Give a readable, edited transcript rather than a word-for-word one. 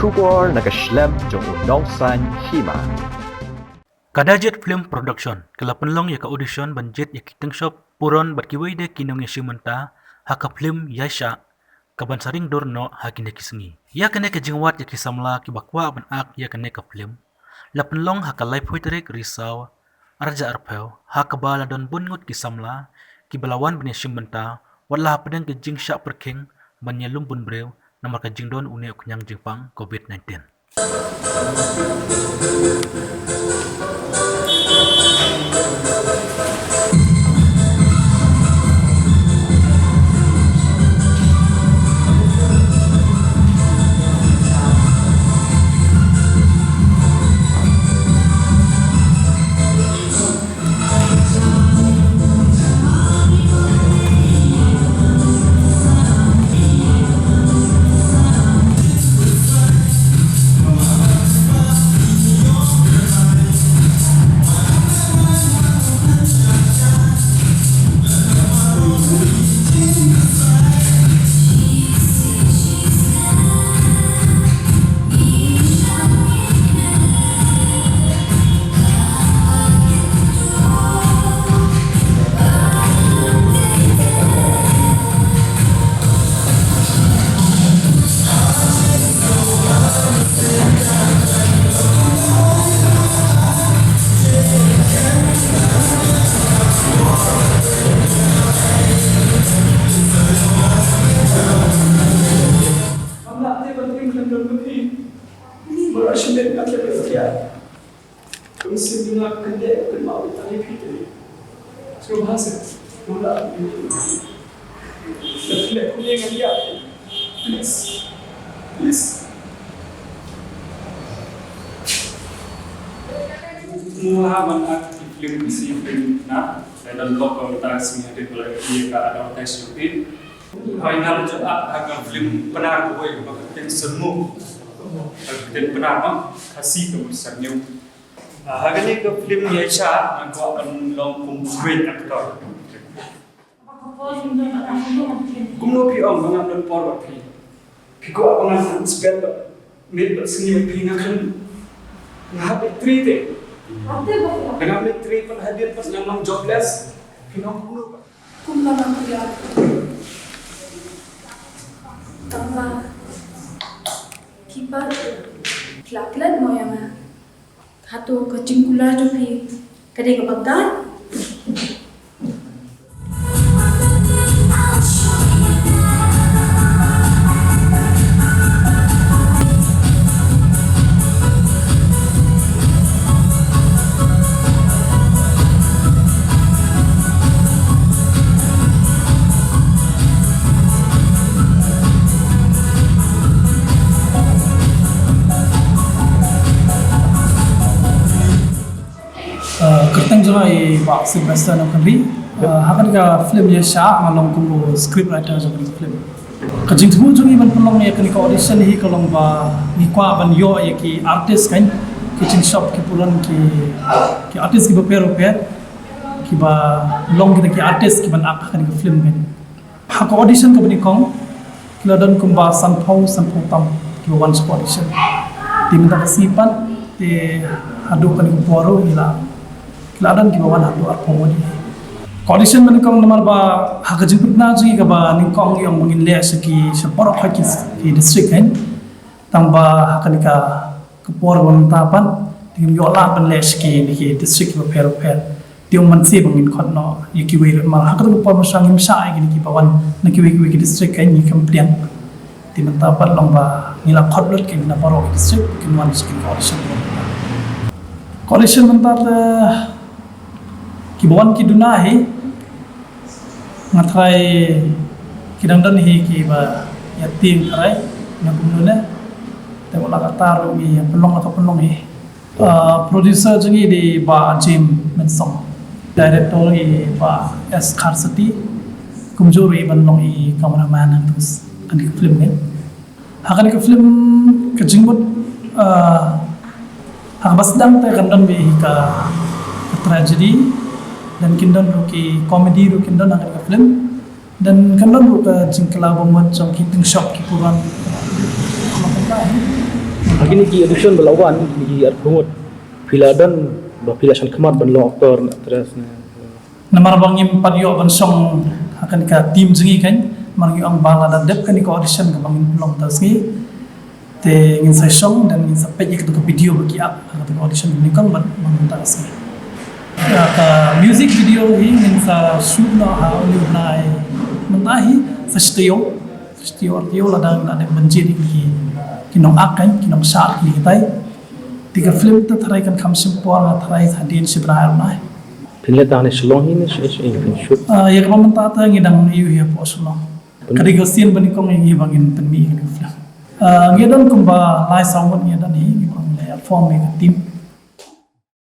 Shubor nakaslem jong unongsan hima. Kadajet Film Production kala penlong ya ka audition banjet ya kiteng shop puron bat kiwai de kinong ya simenta haka film yasha kaban saring dorno hakine kisngi ya kene ke jingwat ya kisamla ki bakwa ban ak ya kene ka film la penlong haka live hoitrek risau arja arpeu haka bala don bungut kisamla ki balawan ban ya simenta wala pedang ke jing sha perking ban ya lumbun brew namar ka jingdon une kunyang jingpang COVID-19. Berasal atlet Australia. Konsep dunia kedai bermau tali putih. Sebab hasil mula. Atlet kuning yang dia. Please. Muhammad aktif film isi film na dan lokal taksi yang diperoleh ke ada tes YouTube. Final juga akan film benar boleh pakai semua. Dan benar kasih kebesarannya. Hari ini ke film Yasha aku akan long great actor. Kumno pi ang mga don por pi. Piko ako nga spell mid sini pingakan. Ngabe trite. Ngabe trite pan hadir pas nang jobless. Pinong kumno ba? Kumno lang kuya. Tama. Kipat kelaklan mo yang hatu kecingkula tu pi kadai ke Baghdad. Kerteng jema Pak Sylvester Nokri. Hakan ka film Yasha ngalong kumbo script writer jema film. Kajing tu jungi ban pelong ya kani ka audition hi kalong ba ni kwa ban yo ya ki artist kan kitchen shop ki puran ki artist ki prepare ki ba long ki artist ki ban ak kani ka film kan. Ha ka audition ka bani kong kila don kumba sanpau tam ki one audition. Di minta kasipan di adu kani ka poro ila ladan ki bawan hatu arpo ni condition man kong namar ba hakajin putna ji ka ba ning kong yang mungin le saki seporok hakis di district kan tamba hakanika kepor bang tapan tingin yo la ban le saki di district ba per tiong man si bangin khot no yiki we mal hakat ko pa masang im sa gi ki bawan na ki we ki district kan ni kamplian ti man tapan long ba nila khot lot ki na paro district kin wan saki condition mentar kibawan ki dunahi ngatrai kidangdan hi ki ba yating trai na kumuna te wala katar mi pelong atau pelong hi producer jengi di ba Jim Mensong director hi ba S Karsati kumjuri banlong hi cameraman terus kan di film ni hakan ke film kejingut hakbasdang te kandan bi ka tragedy dan kindan ruki komedi ru kindan ang film dan kandan ru ka jingkala bomot jong kiting shop ki puran kini ki audition belawan ki arpungut piladan ba pilasan kemat ban lo aktor terus Namar bangim padio ban song akan ka tim zingi kan margi ang bala da dep kan ko audition ka bangin long tas ngi te ngin sa song dan ngin sa page ka video bagi ap ka audition ni kan ban tas ngi ka music video hi ngin sa shoot na ha oli nai mentahi sa studio artio la dang da banjir ki kinong akan kinong sa ki tai tiga film ta tharai kan kham sim por na tharai hadin sibra nai pinle ta ne shlong hin in shoot ya ka menta ta ngidang yu hi po slo kadi go sin bani kong ngi bangin penmi ni film ngidon kumba lai sawon ngidan hi ngi bang le form ni team